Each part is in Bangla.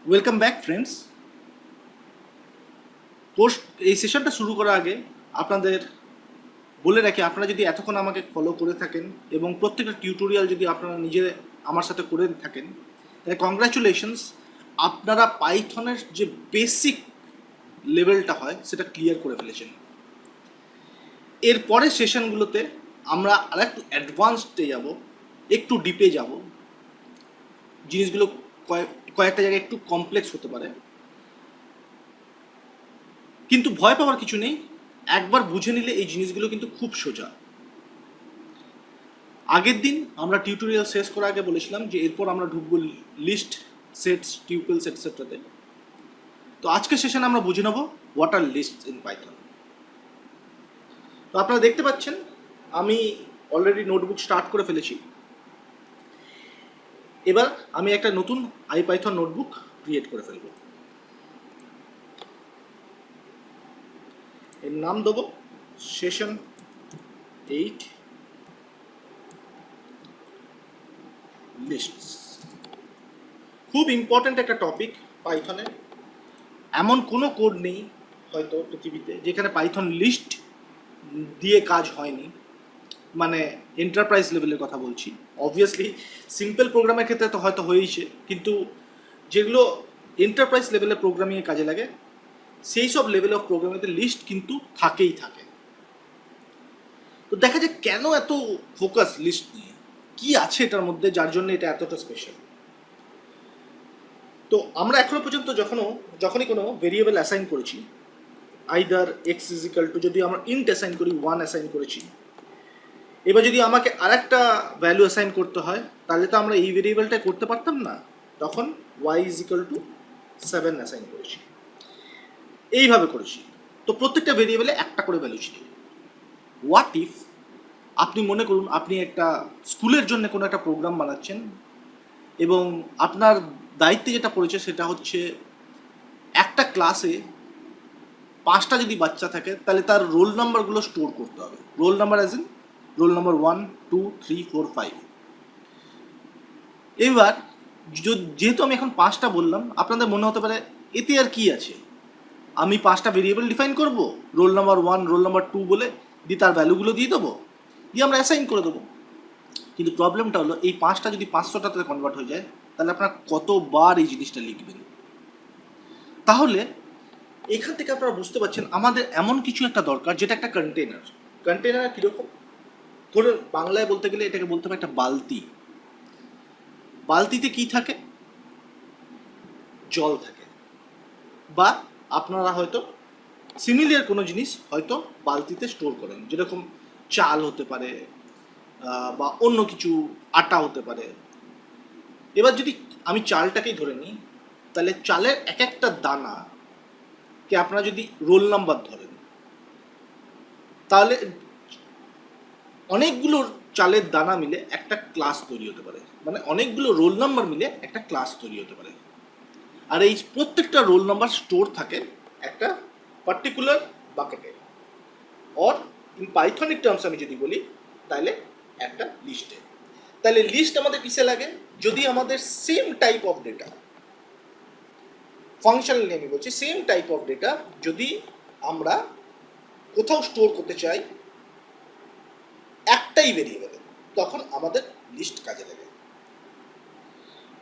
Welcome back friends. পোস্ট এই সেশনটা শুরু করার আগে আপনাদের বলে রাখি, আপনারা যদি এতক্ষণ আমাকে ফলো করে থাকেন এবং প্রত্যেকটা টিউটোরিয়াল যদি আপনারা নিজে আমার সাথে করে থাকেন, তাহলে কংগ্রাচুলেশনস, আপনারা পাইথনের যে বেসিক লেভেলটা হয় সেটা ক্লিয়ার করে ফেলেছেন। এর পরের সেশনগুলোতে আমরা আর একটু অ্যাডভান্সডে যাব, একটু ডিপে যাব। জিনিসগুলো কয়েকটা জায়গায় একটু কমপ্লেক্স হতে পারে, কিন্তু ভয় পাওয়ার কিছু নেই। একবার বুঝে নিলে এই জিনিসগুলো কিন্তু খুব সোজা। আগের দিন আমরা টিউটোরিয়াল শেষ করার আগে বলেছিলাম যে এরপর আমরা ঢুকবো লিস্ট, সেটস, টিউপেলস এটসেট্রাতে। তো আজকের সেশনে আমরা বুঝে নেব what are list in Python. তো আপনারা দেখতে পাচ্ছেন আমি অলরেডি নোটবুক স্টার্ট করে ফেলেছি। এবার আমি একটা নতুন আইপাইথন নোটবুক ক্রিয়েট করে ফেলব। এর নাম দেবো সেশন 8 লিস্টস। খুব ইম্পর্ট্যান্ট একটা টপিক পাইথনে। এমন কোনো কোড নেই হয়তো পৃথিবীতে যেখানে পাইথন লিস্ট দিয়ে কাজ হয়নি, মানে এন্টারপ্রাইজ লেভেলের কথা বলছি। অবভিয়াসলি সিম্পল প্রোগ্রামের ক্ষেত্রে তো হয়তো হয়েইছে, কিন্তু যেগুলো এন্টারপ্রাইজ লেভেলের প্রোগ্রামিংয়ে কাজে লাগে সেই সব লেভেল অফ প্রোগ্রামিংতে লিস্ট কিন্তু থাকেই থাকে। তো দেখা যায় কেন এত ফোকাস লিস্ট নিয়ে, কি আছে এটার মধ্যে যার জন্য এটা এতটা স্পেশাল। তো আমরা এখনো পর্যন্ত যখনই কোনো ভেরিয়েবল অ্যাসাইন করেছি, either x is equal two, যদি আমরা ইন্ট অ্যাসাইন করি 1 অ্যাসাইন করেছি। এবার যদি আমাকে আরেকটা ভ্যালু অ্যাসাইন করতে হয় তাহলে তো আমরা এই ভেরিয়েবলটাই করতে পারতাম না, তখন Y is equal to 7 assign করেছি, এইভাবে করেছি। তো প্রত্যেকটা ভেরিয়েবলে একটা করে ভ্যালু ছিল। হোয়াট ইফ আপনি মনে করুন আপনি একটা স্কুলের জন্য কোনো একটা প্রোগ্রাম বানাচ্ছেন এবং আপনার দায়িত্বে যেটা পড়েছে সেটা হচ্ছে একটা ক্লাসে 5টা যদি বাচ্চা থাকে তাহলে তার রোল নাম্বারগুলো স্টোর করতে হবে। Roll number as in roll number 1, 2, 3, 4, 5। এবার যেহেতু আমি এখন 5টা বললাম, আপনাদের মনে হতে পারে এতে আর কি আছে, আমি 5টা ভেরিয়েবল ডিফাইন করব, রোল নাম্বার 1, রোল নাম্বার 2 বলে দিয়ে তার ভ্যালুগুলো দিয়ে দেবো, দিয়ে আমরা অ্যাসাইন করে দেবো। কিন্তু প্রবলেমটা হলো এই 5টা যদি 500টাতে কনভার্ট হয়ে যায় তাহলে আপনারা কতবার এই জিনিসটা লিখবেন। তাহলে এখান থেকে আপনারা বুঝতে পারছেন আমাদের এমন কিছু একটা দরকার যেটা একটা কন্টেনার। কন্টেনার কীরকম, ধরুন বাংলায় বলতে গেলে এটাকে বলতে হবে একটা বালতি। বালতিতে কি থাকে, জল থাকে, বা আপনারা হয়তো সিমিলার কোনো জিনিস হয়তো বালতিতে স্টোর করেন, যেরকম চাল হতে পারে বা অন্য কিছু, আটা হতে পারে। এবার যদি আমি চালটাকেই ধরে নিই, তাহলে চালের এক একটা দানাকে আপনারা যদি রোল নাম্বার ধরেন, তাহলে অনেকগুলো চালের দানা মিলে একটা ক্লাস তৈরি হতে পারে, মানে অনেকগুলো রোল নাম্বার মিলে একটা ক্লাস তৈরি হতে পারে। আর এই প্রত্যেকটা রোল নাম্বার স্টোর থাকে একটা পার্টিকুলার বাকেটে, অর ইন পাইথনিক টার্মস আমি যদি বলি তাহলে একটা লিস্টে। তাহলে লিস্ট আমাদের কিসে লাগে, যদি আমাদের same type of data, functionally আমি বলছি সেম টাইপ অফ ডেটা যদি আমরা কোথাও স্টোর করতে চাই একটাই ভেরিয়েবলে, তখন আমাদের লিস্ট কাজে লাগে।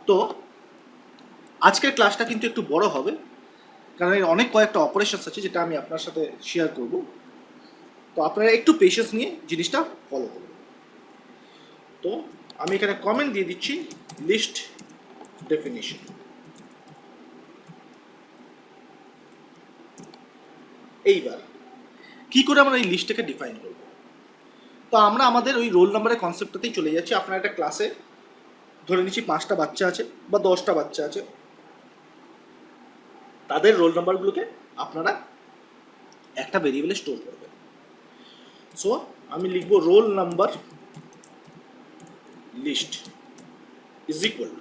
তো আজকের ক্লাসটা কিন্তু একটু বড় হবে, কারণ এর অনেক কয়েকটা অপারেশনস আছে যেটা আমি আপনার সাথে শেয়ার করব। তো আপনারা একটু পেশেন্স নিয়ে জিনিসটা ফলো করুন। তো আমি এখানে কমেন্ট দিয়ে দিচ্ছি লিস্ট ডেফিনিশন। এইবার কি করে আমরা এই লিস্টটাকে ডিফাইন করব, তো আমরা আমাদের ওই রোল নাম্বারের কনসেপ্টটাতেই চলে যাচ্ছি। আপনার একটা ক্লাসে ধরে নিচ্ছি 5টা বাচ্চা আছে বা 10টা বাচ্চা আছে, তাদের রোল নাম্বারগুলোকে আপনারা একটা ভেরিয়েবলে স্টোর করবেন। সো আমি লিখব roll number list is equal,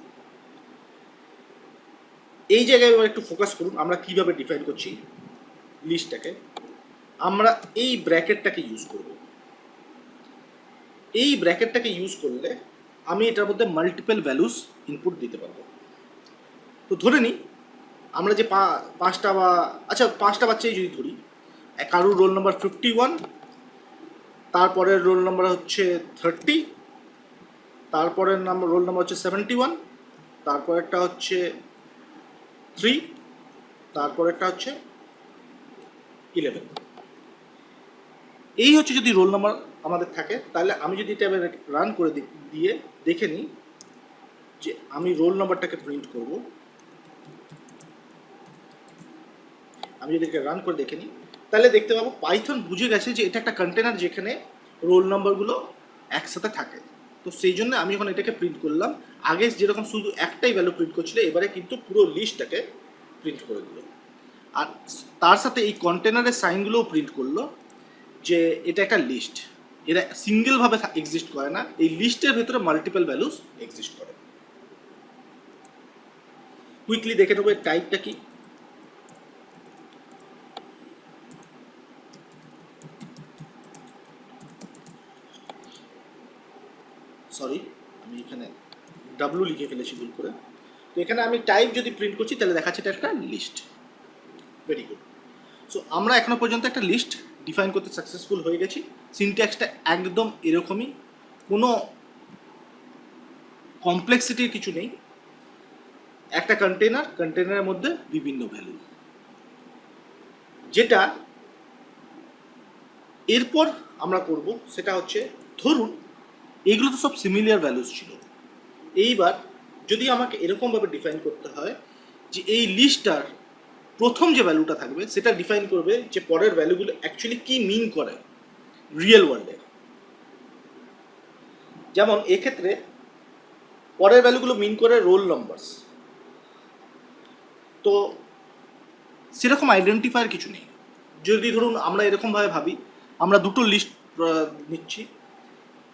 এই জায়গায় এবার একটু ফোকাস করুন আমরা কিভাবে ডিফাইন করছি লিস্টটাকে। আমরা এই ব্র্যাকেটটাকে ইউজ করব। এই ব্র্যাকেটটাকে ইউজ করলে আমি এটার মধ্যে মাল্টিপল ভ্যালুস ইনপুট দিতে পারবো। তো ধরে নিই আমরা যে পাঁচটা বা আচ্ছা 5টা বাচ্চাই যদি ধরি, কারুর রোল নাম্বার 51, তারপরের রোল নাম্বার হচ্ছে 30, তারপরের রোল নাম্বার হচ্ছে 71, তারপরেরটা হচ্ছে 3, তারপরেরটা হচ্ছে 11। এই হচ্ছে যদি রোল নাম্বার আমাদের থাকে, তাহলে আমি যদি এটা রান করে দিয়ে দেখে নিই যে আমি রোল নাম্বারটাকে প্রিন্ট করব, আমি যদি এটা রান করে দেখে নিই তাহলে দেখতে পাবো পাইথন বুঝে গেছে যে এটা একটা কন্টেনার যেখানে রোল নাম্বারগুলো একসাথে থাকে। তো সেই জন্য আমি এখন এটাকে প্রিন্ট করলাম। আগে যেরকম শুধু একটাই ভ্যালু প্রিন্ট করছিল, এবারে কিন্তু পুরো লিস্টটাকে প্রিন্ট করে দিল। আর তার সাথে এই কন্টেনারের সাইনগুলোও প্রিন্ট করলো যে এটা একটা লিস্ট, এটা সিঙ্গেলভাবে এক্সিস্ট করে না, এই লিস্টের ভেতরে মাল্টিপল ভ্যালুস এক্সিস্ট করে। কুইকলি দেখে নেবো এর টাইপটা কি। সরি, আমি এখানে ডাব্লু লিখে ফেলেছি ভুল করে। তো এখানে আমি টাইপ যদি প্রিন্ট করছি তাহলে দেখাচ্ছে এটা একটা লিস্ট। Very good. সো আমরা এখনো পর্যন্ত একটা লিস্ট ডিফাইন করতে সাকসেসফুল হয়ে গেছি। সিনট্যাক্সটা একদম এরকমই, কোনো কমপ্লেক্সিটির কিছু নেই। একটা কন্টেনারের মধ্যে বিভিন্ন ভ্যালু। যেটা এরপর আমরা করব সেটা হচ্ছে, ধরুন এগুলো তো সব সিমিলার ভ্যালুস ছিল। এইবার যদি আমাকে এরকমভাবে ডিফাইন করতে হয় যে এই লিস্টটার প্রথম যে ভ্যালুটা থাকবে সেটা ডিফাইন করবে যে পরের ভ্যালুগুলো অ্যাকচুয়ালি কি মিন করে রিয়েল ওয়ার্ল্ডে। যেমন এক্ষেত্রে পরের ভ্যালুগুলো মিন করে রোল নাম্বারস। তো সেরকম আইডেন্টিফায়ার কিছু নেই। যদি ধরুন আমরা এরকমভাবে ভাবি, আমরা দুটো লিস্ট নিচ্ছি,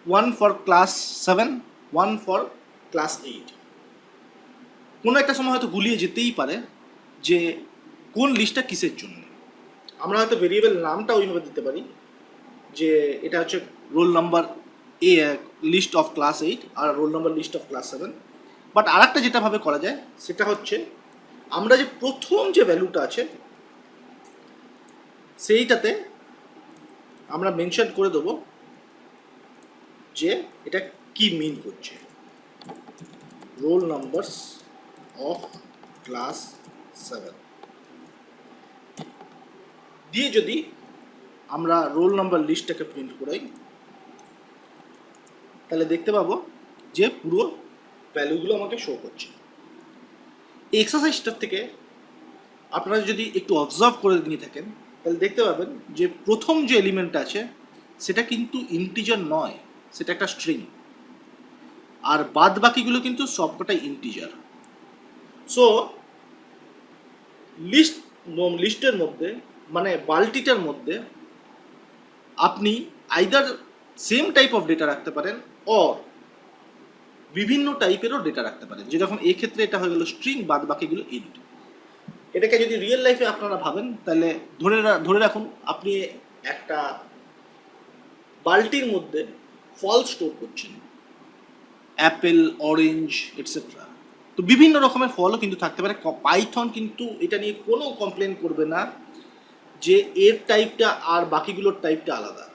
1 ফর ক্লাস 7, 1 ফর ক্লাস 8। কোনো একটা সময় হয়তো গুলিয়ে যেতেই পারে যে কোন লিস্টটা কিসের জন্য। আমরা হয়তো ভেরিয়েবল নামটা ওইভাবে দিতে পারি যে এটা হচ্ছে roll number a list of class 8 আর roll number list of class 7। But আর একটা যেটাভাবে করা যায় সেটা হচ্ছে, আমরা যে প্রথম যে ভ্যালুটা আছে সেইটাতে আমরা মেনশন করে দেবো যে এটা কি মিন করছে, রোল নাম্বারস অফ ক্লাস 7 দিয়ে যদি আমরা রোল নাম্বার লিস্টটাকে প্রিন্ট করাই তাহলে দেখতে পাবো যে পুরো ভ্যালুগুলো আমাকে শো করছে। এই এক্সারসাইজটার থেকে আপনারা যদি একটু অবজার্ভ করে নিয়ে থাকেন তাহলে দেখতে পাবেন যে প্রথম যে এলিমেন্টটা আছে সেটা কিন্তু ইন্টিজার নয়, সেটা একটা স্ট্রিং। আর বাদ বাকিগুলো কিন্তু সবকটাই ইন্টিজার। সো লিস্টের মধ্যে মানে বালতিটার মধ্যে আপনি either same type of data রাখতে পারেন অর বিভিন্ন টাইপেরও ডেটা রাখতে পারেন। যেরকম এই ক্ষেত্রে এটা হয়ে গেল স্ট্রিং, বাদ বাকিগুলো ইন্ট। এটাকে যদি রিয়েল লাইফে আপনারা ভাবেন তাহলে ধরে রাখুন আপনি একটা বালতির মধ্যে ফল স্টোর করছেন, অ্যাপেল, অরেঞ্জ এটসেট্রা। তো বিভিন্ন রকমের ফলও কিন্তু থাকতে পারে। পাইথন কিন্তু এটা নিয়ে কোনো কমপ্লেন করবে না যে এর টাইপটা আর বাকিগুলোর টাইপটা আলাদা।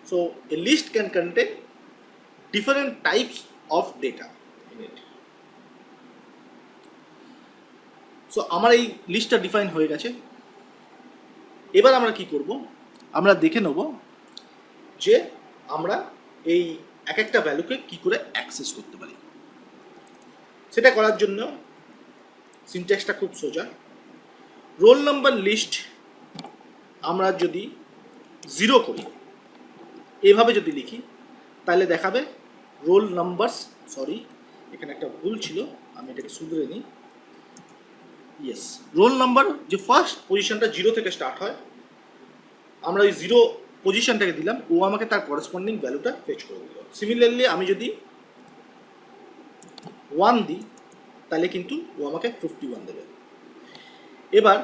So a list can contain different types of data in it. So আমার এই লিস্টটা ডিফাইন হয়ে গেছে। এবার আমরা কি করব, আমরা দেখে নেব যে আমরা এই এক একটা ভ্যালুকে কি করে অ্যাক্সেস করতে পারি। সেটা করার জন্য সিনট্যাক্সটা খুব সোজা। রোল নাম্বার লিস্ট আমরা যদি 0 করি, এভাবে যদি লিখি তাহলে দেখাবে রোল নাম্বারস, সরি এখানে একটা ভুল ছিল, আমি এটাকে শুধরে নিই। ইয়েস, রোল নাম্বার যে ফার্স্ট পজিশনটা 0 থেকে স্টার্ট হয়, আমরা ওই 0 পজিশনটাকে দিলাম, ও আমাকে তার করেসপন্ডিং ভ্যালুটা ফেচ করে দিল। সিমিলারলি আমি যদি 1 দিই তাহলে কিন্তু ও আমাকে 51 দেবে। এবার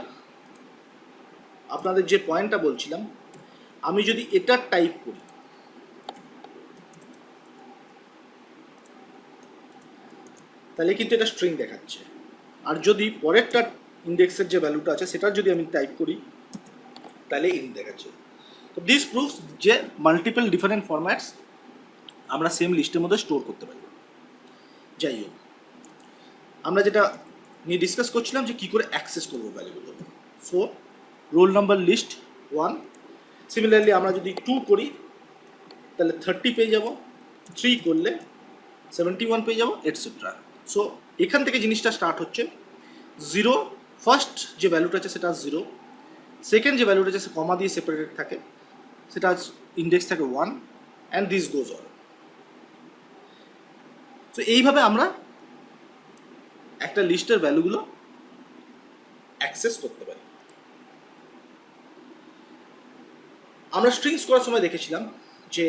আপনাদের যে পয়েন্টটা বলছিলাম, আমি যদি এটা টাইপ করি তাহলে কিন্তু এটা স্ট্রিং দেখাচ্ছে। আর যদি পরেরটা ইন্ডেক্সের যে ভ্যালুটা আছে সেটার যদি আমি টাইপ করি তাহলে ইন দেখাচ্ছে। তো দিস প্রুফস যে মাল্টিপল ডিফারেন্ট ফরম্যাটস আমরা সেম লিস্টের মধ্যে স্টোর করতে পারি। যাই হোক, আমরা যেটা নিয়ে ডিসকাস করছিলাম যে কী করে অ্যাক্সেস করবো ভ্যালুগুলো। So roll number list 1, similarly আমরা যদি 2 করি তাহলে 30 পেয়ে যাব, 3 করলে 71 পেয়ে যাব, এটসেট্রা। সো এখান থেকে জিনিসটা স্টার্ট হচ্ছে। 0 ফার্স্ট যে ভ্যালুটা আছে সেটা 0, সেকেন্ড যে ভ্যালুটা আছে সে কমা দিয়ে সেপারেটেড থাকে, সেটা ইন্ডেক্স থাকে 1, and this goes on. So এইভাবে আমরা একটা লিস্টের ভ্যালুগুলো অ্যাক্সেস করতে পারি। আমরা স্ট্রিংস করার সময় দেখেছিলাম যে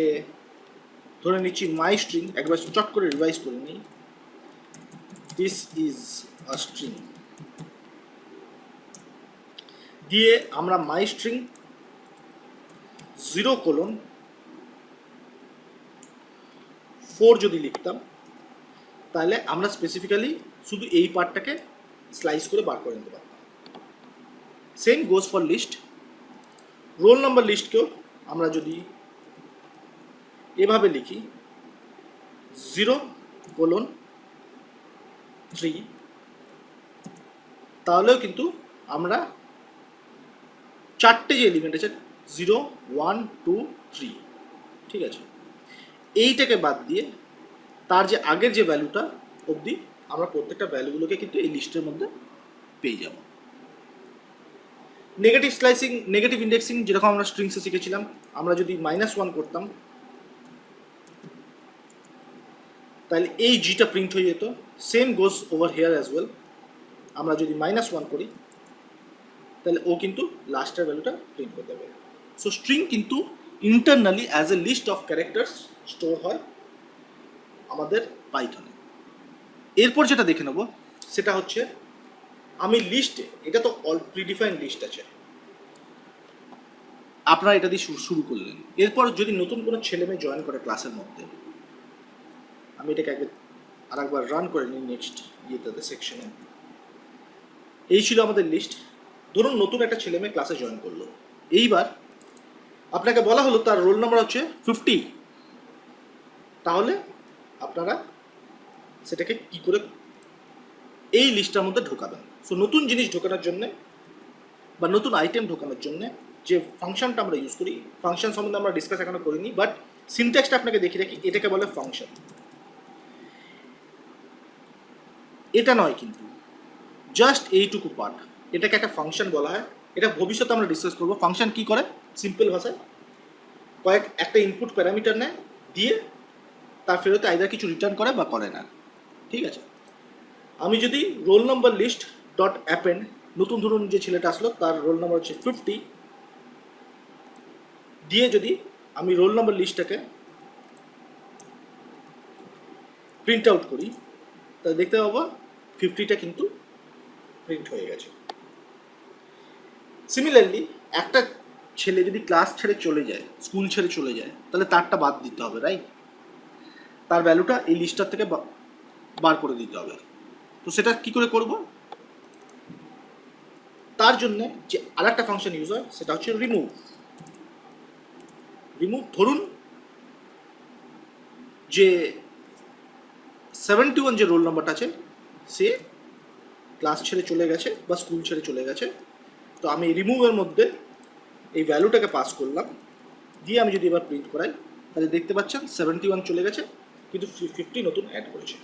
ধরে নিচ্ছি মাই স্ট্রিং, একবার চট করে রিভাইজ করে নিই। দিস ইজ আ স্ট্রিং দিয়ে আমরা মাই স্ট্রিং 0:4 যদি লিখতাম তাহলে আমরা স্পেসিফিক্যালি শুধু এই পার্টটাকে স্লাইস করে বার করে নিতে পারতাম। Same goes for list. Roll number লিস্টকেও আমরা যদি এভাবে লিখি 0:3 তাহলেও কিন্তু আমরা চারটে যে এলিমেন্ট আছে 0, 1, 2, 3, ঠিক আছে, এইটাকে বাদ দিয়ে তার যে আগের যে ভ্যালুটা অবধি আমরা প্রত্যেকটা ভ্যালুগুলোকে কিন্তু এই লিস্টের মধ্যে পেয়ে যাব। নেগেটিভ স্লাইসিং, নেগেটিভ ইন্ডেক্সিং যেরকম আমরা স্ট্রিংসে শিখেছিলাম, আমরা যদি -1 করতাম তাহলে এই জিটা প্রিন্ট হয়ে যেত। Same goes over here as well. আমরা যদি -1 করি তাহলে ও কিন্তু লাস্টের ভ্যালুটা প্রিন্ট করতে পারে। সো স্ট্রিং কিন্তু internally as a list of characters store হয় আমাদের পাইথনে। এরপর যেটা দেখে নেব সেটা হচ্ছে আমি লিস্টে, এটা তো অল প্রিডিফাইন্ড লিস্ট আছে, আপনারা এটা দিয়ে শুরু করলেন। এরপর যদি নতুন কোনো ছেলে মেয়ে জয়েন করে ক্লাসের মধ্যে, আমি এটাকে আরেকবার রান করে নিই নেক্সট ইয়েটাতে সেকশনে। এই ছিল আমাদের লিস্ট। ধরুন নতুন একটা ছেলে মেয়ে ক্লাসে জয়েন করলো, এইবার আপনাকে বলা হলো তার রোল নাম্বার হচ্ছে 50, তাহলে আপনারা সেটাকে কি করে এই লিস্টটার মধ্যে ঢোকাবেন। সো নতুন জিনিস ঢোকানোর জন্যে বা নতুন আইটেম ঢোকানোর জন্যে যে ফাংশনটা আমরা ইউজ করি, ফাংশন সম্বন্ধে আমরা ডিসকাস এখনো করিনি, বাট সিনট্যাক্সটা আপনাকে দেখিয়ে রাখি, এটাকে বলে ফাংশন। এটা নয় কিন্তু, জাস্ট এইটুকু পার্ট, এটাকে একটা ফাংশন বলা হয়। এটা ভবিষ্যতে আমরা ডিসকাস করবো ফাংশন কি করে। সিম্পল ভাষায় একটা ইনপুট প্যারামিটার নেয়, দিয়ে তার ফেরতে আইদার কিছু রিটার্ন করে বা করে না, ঠিক আছে। আমি যদি roll number list dot append, নতুন ধরুন যে ছেলেটা আসলো তার রোল নাম্বার হচ্ছে 50, দিয়ে যদি আমি রোল নাম্বার লিস্টটাকে প্রিন্ট আউট করি তাহলে দেখতে পাবো 50টা কিন্তু প্রিন্ট হয়ে গেছে। সিমিলারলি একটা ছেলে যদি ক্লাস ছেড়ে চলে যায়, স্কুল ছেড়ে চলে যায়, তাহলে তারটা বাদ দিতে হবে, রাইট? তার ভ্যালুটা এই লিস্টটার থেকে বার করে দিতে হবে। তো সেটা কি করে করব? তার জন্য যে আরেকটা ফাংশন ইউজ হয় সেটা হচ্ছে রিমুভ। ধরুন যে 71 যে রোল নাম্বারটা আছে সে ক্লাস ছেড়ে চলে গেছে বা স্কুল ছেড়ে চলে গেছে, তো আমি রিমুভের মধ্যে এই ভ্যালুটাকে পাস করলাম, দিয়ে আমি যদি এবার প্রিন্ট করাই তাহলে দেখতে পাচ্ছেন 71 চলে গেছে কিন্তু 50 নতুন অ্যাড করেছে।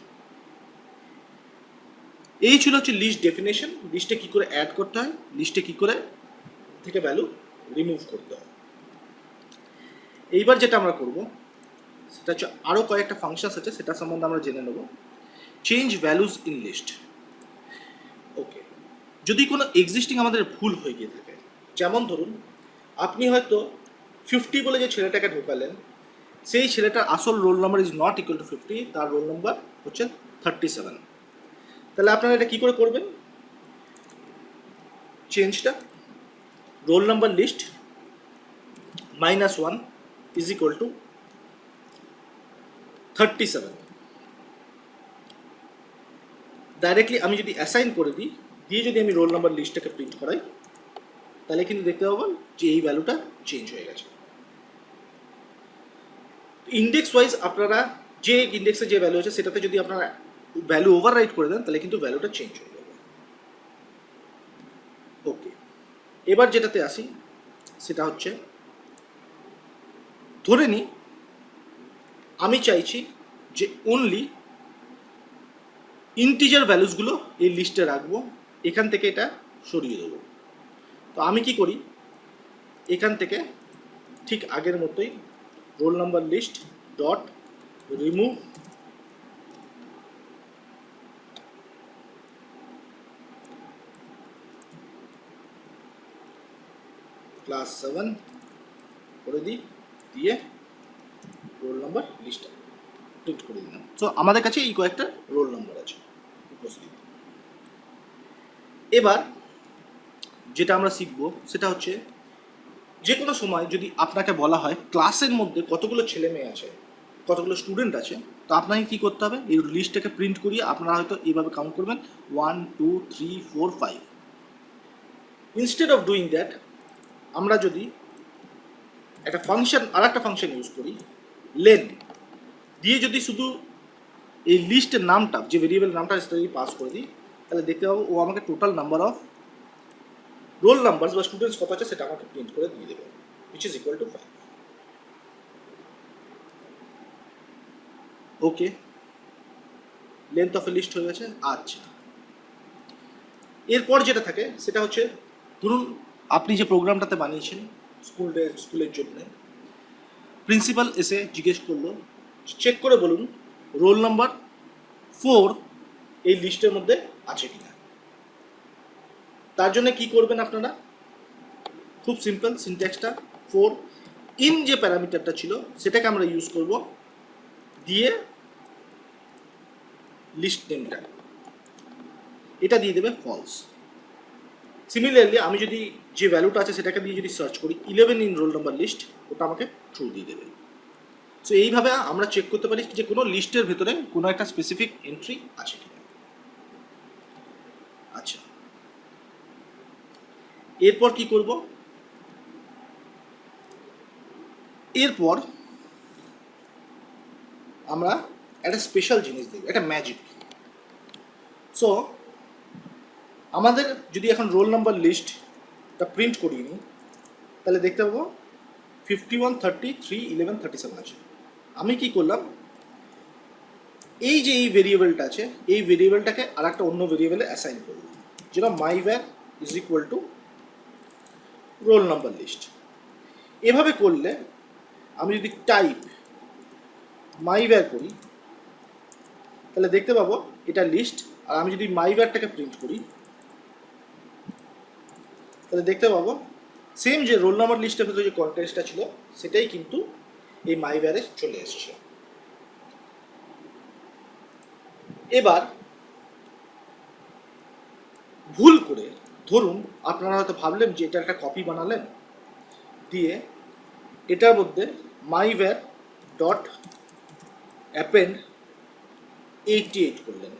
এই ছিল হচ্ছে লিস্ট ডেফিনেশন, লিস্টে কী করে অ্যাড করতে হয়, লিস্টে কী করে থেকে ভ্যালু রিমুভ করতে হয়। এইবার যেটা আমরা করব সেটা হচ্ছে আরও কয়েকটা ফাংশনস আছে, সেটা সম্বন্ধে আমরা জেনে নেব। Change values in list. Okay, যদি কোনো এক্সিস্টিং আমাদের ভুল হয়ে গিয়ে থাকে, যেমন ধরুন আপনি হয়তো 50 বলে যে ছেলেটাকে ঢোকালেন, সেই ছেলেটার আসল roll number is not equal to 50, তার রোল নাম্বার হচ্ছে 37, তাহলে আপনারা এটা কী করে করবেন? চেঞ্জটা roll number list -1 is equal to 37, directly আমি যদি অ্যাসাইন করে দিই, দিয়ে যদি আমি রোল নাম্বার লিস্টটাকে প্রিন্ট করাই, তাহলে কিন্তু দেখতে পাবেন যে এই ভ্যালুটা চেঞ্জ হয়ে গেছে। ইন্ডেক্স ওয়াইজ আপনারা যে ইন্ডেক্সে যে ভ্যালু আছে সেটাতে যদি আপনারা ভ্যালু ওভাররাইট করে দেন তাহলে কিন্তু ভ্যালুটা চেঞ্জ হয়ে যাবে। ওকে, এবার যেটাতে আসি সেটা হচ্ছে, ধরে নিই আমি চাইছি যে অনলি ইন্টিজার ভ্যালুসগুলো এই লিস্টে রাখবো, এখান থেকে এটা সরিয়ে দেবো। তো আমি কি করি, এখান থেকে ঠিক আগের মতোই roll number list dot remove class 7 করে দিই, দিয়ে রোল নাম্বার লিস্টটা প্রিন্ট করে দিলাম। সো আমাদের কাছে এই কয়েকটা রোল নাম্বার আছে উপস্থিত। এবার যেটা আমরা শিখব সেটা হচ্ছে, যে কোনো সময় যদি আপনাকে বলা হয় ক্লাসের মধ্যে কতগুলো ছেলে মেয়ে আছে, কতগুলো স্টুডেন্ট আছে, তো আপনাকে কী করতে হবে, এই লিস্টটাকে প্রিন্ট করিয়ে আপনারা হয়তো এইভাবে কাউন্ট করবেন 1 2 3 4 5। ইনস্টেড অফ ডুইং দ্যাট আমরা যদি একটা ফাংশন, আর একটা ফাংশন ইউজ করি লেন, দিয়ে যদি শুধু এই লিস্টের নামটা, যে ভেরিয়েবল নামটা সেটা যদি পাস করে দিই, তাহলে দেখতে পাবো ও আমাকে total number of roll number বা স্টুডেন্টস কত আছে সেটা আমাকে প্রিন্ট করে দিয়ে দেবে, which is equal to 5. Okay, length of a list হয়ে গেছে। আচ্ছা, এরপর যেটা থাকে সেটা হচ্ছে, ধরুন আপনি যে প্রোগ্রামটাতে বানিয়েছেন স্কুলের জন্য, প্রিন্সিপাল এসে জিজ্ঞেস করলো, চেক করে বলুন রোল নাম্বার 4 এই লিস্টের মধ্যে আছে কিনা। তার জন্য কি করবেন আপনারা, খুব সিম্পল সিনট্যাক্সটা, 4 ইন যে প্যারামিটারটা ছিল সেটাকে আমরা ইউজ করব, দিয়ে লিস্ট নেমটা এটা দিয়ে দেবে ফলস। সিমিলারলি আমি যদি যে ভ্যালুটা আছে সেটাকে দিয়ে যদি সার্চ করি 11 ইন রোল নাম্বার লিস্ট, ওটা আমাকে ট্রু দিয়ে দেবে। সো এইভাবে আমরা চেক করতে পারি যে কোনো লিস্টের ভেতরে কোনো একটা স্পেসিফিক এন্ট্রি আছে কিনা। আচ্ছা, এরপর কি করব, এরপর আমরা একটা স্পেশাল জিনিস দেখব, একটা ম্যাজিক। সো আমাদের যদি এখন রোল নাম্বার লিস্টটা প্রিন্ট করিয়ে নিই, তাহলে দেখতে পাবো 51 30 3 11 37 আছে। আমি কি করলাম, এই যে এই ভেরিয়েবলটা আছে এই ভেরিয়েবলটাকে আর একটা অন্য ভেরিয়েবলে অ্যাসাইন করলাম, যেটা my var is equal to roll number list. এভাবে করলে আমি যদি টাইপ মাইভ্যার করি তাহলে দেখতে পাবো এটা লিস্ট, আর আমি যদি মাইভ্যারটাকে প্রিন্ট করি তাহলে দেখতে পাবো সেম যে রোল নাম্বার লিস্টের ভেতরে যে কন্টেন্টসটা ছিল সেটাই কিন্তু এই মাইভ্যারে চলে এসছে। এবার ভুল করে, ধরুন আপনারা হয়তো ভাবলেন যে এটা একটা কপি বানালেন, দিয়ে এটার মধ্যে মাইভ্যার ডট অ্যাপেন্ড 88 করলেন,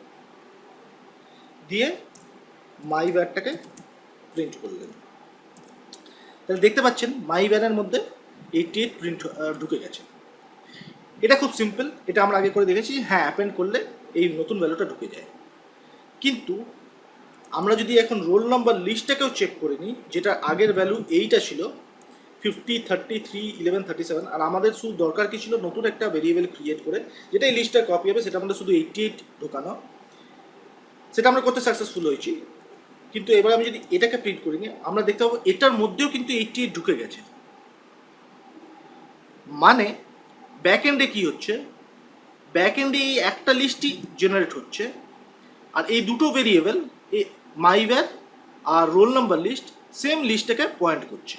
দিয়ে মাইভ্যারটাকে প্রিন্ট করলেন, তাহলে দেখতে পাচ্ছেন মাইভ্যারের মধ্যে 88 প্রিন্ট ঢুকে গেছে। এটা খুব সিম্পল, এটা আমরা আগে করে দেখেছি, হ্যাঁ অ্যাপেন্ড করলে এই নতুন ভ্যালুটা ঢুকে যায়। কিন্তু আমরা যদি এখন রোল নাম্বার লিস্টটাকেও চেক করে নিই, যেটা আগের ভ্যালু এইটা ছিল 50 33 11 37, আর আমাদের শুধু দরকার কি ছিল, নতুন একটা ভেরিয়েবল ক্রিয়েট করে যেটা এই লিস্টটা কপি হবে সেটা আমাদের শুধু 88 ঢোকানো, সেটা আমরা করতে সাকসেসফুল হয়েছি। কিন্তু এবার আমি যদি এটাকে প্রিন্ট করি নিই, আমরা দেখতে পাবো এটার মধ্যেও কিন্তু 88 ঢুকে গেছে। মানে ব্যাক এন্ডে কি হচ্ছে, ব্যাক এন্ডে এই একটা লিস্টই জেনারেট হচ্ছে, আর এই দুটো ভেরিয়েবল এই মাইভ্যার আর রোল নাম্বার লিস্ট সেম লিস্টটাকে পয়েন্ট করছে।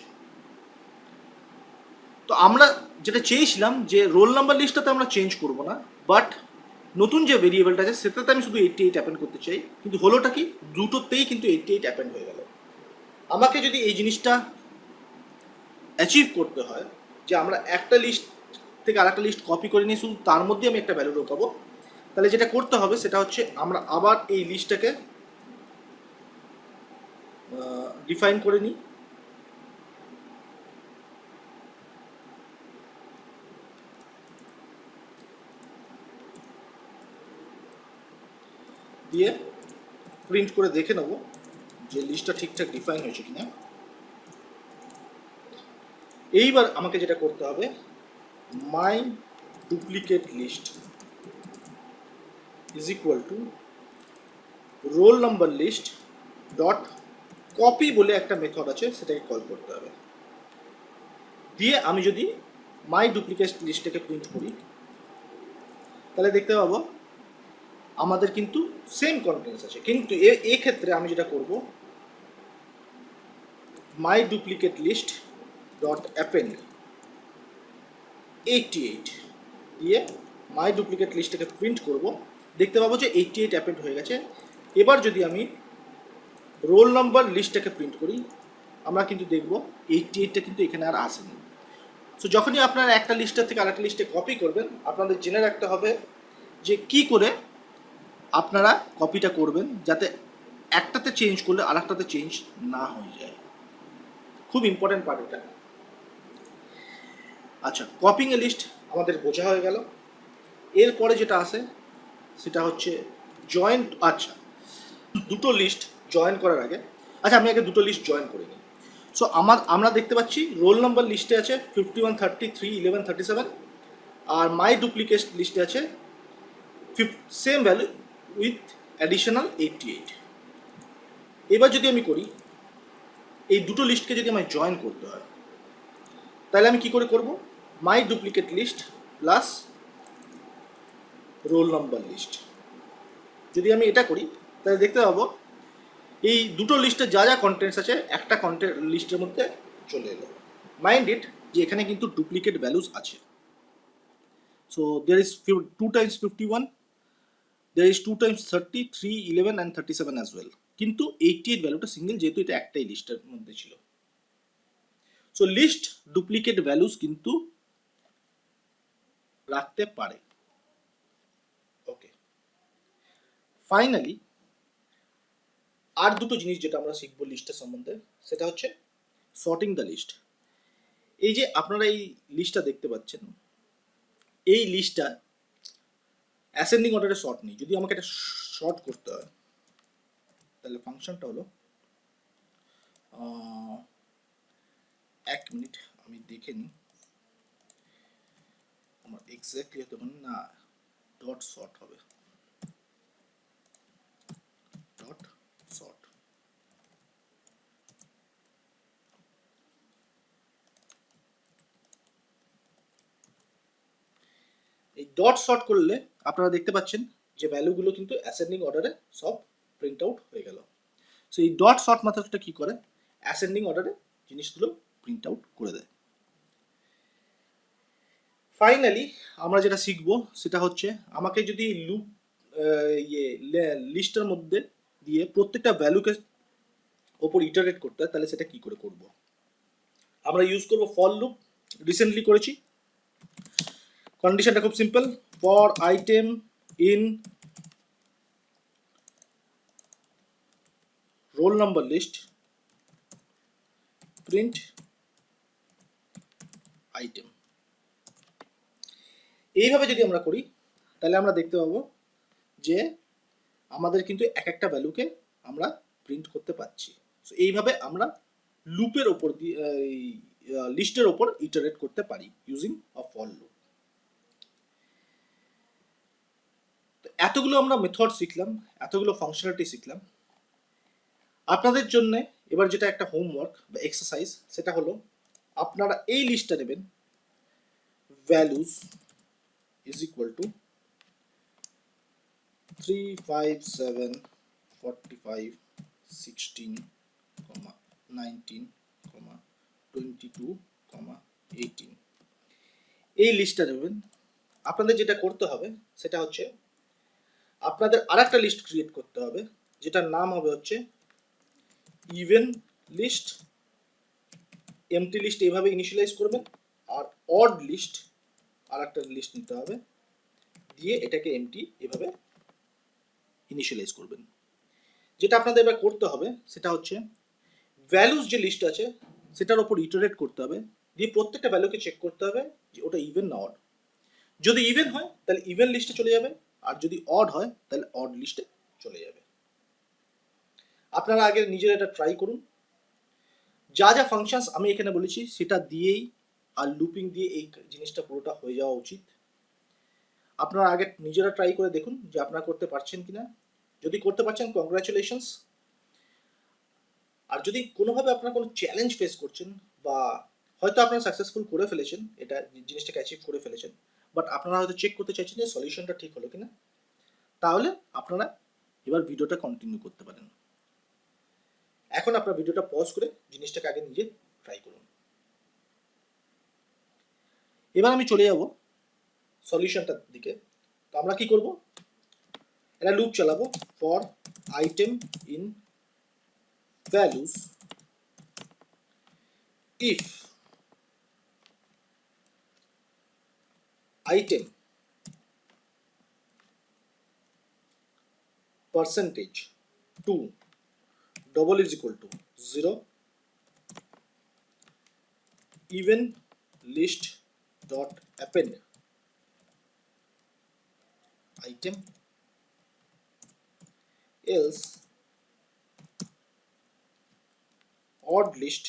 তো আমরা যেটা চেয়েছিলাম যে রোল নাম্বার লিস্টটাতে আমরা চেঞ্জ করব না, বাট নতুন যে ভেরিয়েবলটা আছে সেটাতে আমি শুধু 88 অ্যাপেন্ড করতে চাই, কিন্তু হলোটা কি, দুটোতেই কিন্তু 88 অ্যাপেন্ড হয়ে গেল। আমাকে যদি এই জিনিসটা অ্যাচিভ করতে হয় যে আমরা একটা লিস্ট থেকে আর একটা লিস্ট কপি করে নিয়ে শুধু তার মধ্যে আমি একটা ভ্যালু ঢোকাবো, তাহলে যেটা করতে হবে সেটা হচ্ছে আমরা আবার এই লিস্টটাকে ডিফাইন করে নিই। দিয়ে প্রিন্ট করে দেখে নেব যে লিস্টটা ঠিকঠাক ডিফাইন হয়েছে কিনা। এইবার আমাকে যেটা করতে হবে, my duplicate list is equal to roll number list dot copy বলে একটা মেথড আছে, সেটাকে কল করতে হবে। দিয়ে আমি যদি মাই ডুপ্লিকেট লিস্টটাকে প্রিন্ট করি তাহলে দেখতে পাবো আমাদের কিন্তু সেম কন্টেন্টস আছে, কিন্তু এক্ষেত্রে আমি যেটা করব, my duplicate list dot append 88 দিয়ে মাই ডুপ্লিকেট লিস্টটাকে প্রিন্ট করব, দেখতে পাবো যে 88 অ্যাপেন্ড হয়ে গেছে। এবার যদি আমি রোল নাম্বার লিস্টটাকে প্রিন্ট করি আমরা কিন্তু দেখব 88টা কিন্তু এখানে আর আসেনি। সো যখনই আপনারা একটা লিস্টের থেকে আরেকটা লিস্টে কপি করবেন আপনাদের জেনে রাখতে হবে যে কি করে আপনারা কপিটা করবেন যাতে একটাতে চেঞ্জ করলে আরেকটাতে চেঞ্জ না হয়ে যায়। খুব ইম্পর্টেন্ট পার্ট এটা। আচ্ছা, কপিং এ লিস্ট আমাদের বোঝা হয়ে গেল। এরপরে যেটা আসে সেটা হচ্ছে জয়েন। আচ্ছা, দুটো লিস্ট জয়েন করার আগে, আচ্ছা আমি আগে দুটো লিস্ট জয়েন করে নিই। সো আমরা দেখতে পাচ্ছি রোল নাম্বার লিস্টে আছে 51, 33, 11, 37, আর মাই ডুপ্লিকেট লিস্টে আছে সেম ভ্যালু উইথ অ্যাডিশনাল 88। এবার যদি আমি করি এই দুটো লিস্টকে যদি আমায় জয়েন করতে হয় তাহলে আমি কি করে করব, my duplicate list plus roll number list. যদি আমি এটা করি তাহলে দেখতে পাবো এই দুটো লিস্টে যা যা কন্টেন্টস আছে একটা কন্টেন্ট লিস্টের মধ্যে চলে এলো। মাইন্ড ইট যে এখানে কিন্তু ডুপ্লিকেট ভ্যালুস আছে। So there is 2 times 51, there is 2 times 30, 3, 11 and 37 as well. কিন্তু 88 ভ্যালুটা সিঙ্গেল, যেহেতু এটা একটাই লিস্টের মধ্যে ছিল। সো লিস্ট ডুপ্লিকেট ভ্যালুস কিন্তু রাখতে পারে। ওকে, ফাইনালি আর দুটো জিনিস যেটা আমরা শিখবো লিস্টের সম্বন্ধে সেটা হচ্ছে সর্টিং দ্য লিস্ট। এই যে আপনারা এই লিস্টটা দেখতে পাচ্ছেন, এই লিস্টটা অ্যাসেন্ডিং অর্ডারে শর্ট নেই। যদি আমাকে এটা শর্ট করতে হয় তাহলে ফাংশনটা হলো 1 মিনিট আমি দেখে নিই, আমার এক্স্যাক্টলি হতে পারে না, ডট শর্ট হবে, ডট শর্ট। এই ডট শর্ট করলে আপনারা দেখতে পাচ্ছেন যে ভ্যালুগুলো কিন্তু অ্যাসেন্ডিং অর্ডারে সব প্রিন্ট আউট হয়ে গেল। সো এই ডট শর্ট মেথডটা কি করে, অ্যাসেন্ডিং অর্ডারে জিনিসগুলো প্রিন্ট আউট করে দেয়। ফাইনালি আমরা যেটা শিখবো সেটা হচ্ছে আমাকে যদি লুপ লিস্টের মধ্যে দিয়ে প্রত্যেকটা ভ্যালুকে ওপর ইটারেট করতে হয় তাহলে সেটা কি করে করব। আমরা ইউজ করব ফর লুপ, রিসেন্টলি করেছি। কন্ডিশনটা খুব simple, for item in roll number list print item. এইভাবে যদি আমরা করি তাহলে আমরা দেখতে পাবো যে আমাদের কিন্তু এক একটা ভ্যালুকে আমরা প্রিন্ট করতে পারছি। সো এইভাবে আমরা লুপের ওপর দিয়ে লিস্টের ওপর ইটারেট করতে পারি ইউজিং আ ফর লুপ। এতগুলো আমরা মেথড শিখলাম, এতগুলো ফাংশনালিটি শিখলাম। আপনাদের জন্য এবার যেটা একটা হোমওয়ার্ক বা এক্সারসাইজ সেটা হলো আপনারা এই লিস্টটা নেবেন, ভ্যালুস ইজ ইকুয়াল টু 3, 5, 7, 45, 16, 19, 22, 18 এই লিস্টটা নেবেন। আপনাদের যেটা করতে হবে সেটা হচ্ছে আপনাদের আরেকটা লিস্ট ক্রিয়েট করতে হবে যেটার নাম হবে হচ্ছে ইভেন লিস্ট। এমটি লিস্ট এইভাবে ইনিশিয়ালাইজ করবেন, আর অড লিস্ট আর একটা লিস্ট নিতে হবে দিয়ে এটাকে এমটি এভাবে ইনিশিয়ালাইজ করবেন। যেটা আপনাদের এবার করতে হবে সেটা হচ্ছে ভ্যালুস যে লিস্ট আছে সেটার ওপর ইটারেট করতে হবে, দিয়ে প্রত্যেকটা ভ্যালুকে চেক করতে হবে যে ওটা ইভেন না অড। যদি ইভেন হয় তাহলে ইভেন লিস্টে চলে যাবে, আর যদি অড হয় তাহলে অড লিস্টে চলে যাবে। আপনারা আগে নিজেরা এটা ট্রাই করুন। যা যা ফাংশনস আমি এখানে বলেছি সেটা দিয়েই আর লুপিং দিয়ে এই জিনিসটা পুরোটা হয়ে যাওয়া উচিত। আপনারা আগে নিজেরা ট্রাই করে দেখুন যে আপনারা করতে পারছেন কিনা। যদি করতে পারছেন কংগ্রাচুলেশনস। আর যদি কোনোভাবে আপনারা কোনো চ্যালেঞ্জ ফেস করছেন বা হয়তো আপনারা সাকসেসফুল করে ফেলেছেন, এটা জিনিসটাকে অ্যাচিভ করে ফেলেছেন, বাট আপনারা হয়তো চেক করতে চাইছেন যে সলিউশনটা ঠিক হলো কিনা, তাহলে আপনারা এবার ভিডিওটা কন্টিনিউ করতে পারেন। এখন আপনার ভিডিওটা পজ করে জিনিসটাকে আগে নিজে ট্রাই করুন। এবার আমি চলে যাব সলিউশনটার দিকে। তো আমরা কি করব, একটা লুপ চালাবো for item in values if item percentage 2 double is equal to 0 even list dot append item else odd list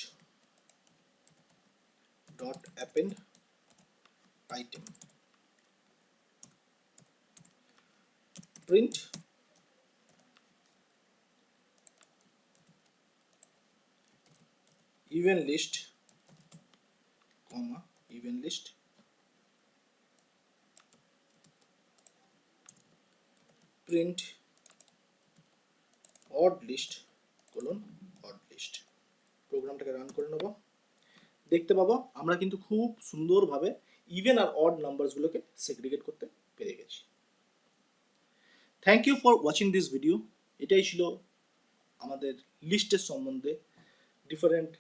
dot append item print even list comma even list print odd list colon odd list। প্রোগ্রামটাকে রান করে নেব, দেখতে পাবো আমরা কিন্তু খুব সুন্দরভাবে ইভেন আর অড নাম্বারসগুলোকে সেগ্রিগেট করতে পেরে গেছি। Thank you for watching this video. এটাই ছিল আমাদের লিস্টের সম্বন্ধে ডিফারেন্ট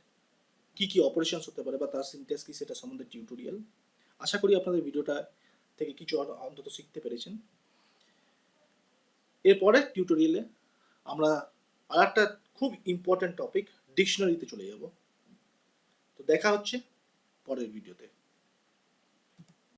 কি কি অপারেশনস হতে পারে বা তার সিনট্যাক্স কি সেটা সম্বন্ধে টিউটোরিয়াল। আশা করি আপনাদের ভিডিওটা থেকে কিছু অন্তত শিখতে পেরেছেন। এরপরের টিউটোরিয়ালে আমরা আর একটা খুব ইম্পর্ট্যান্ট টপিক ডিকশনারিতে চলে যাব। তো দেখা হচ্ছে পরের ভিডিওতে।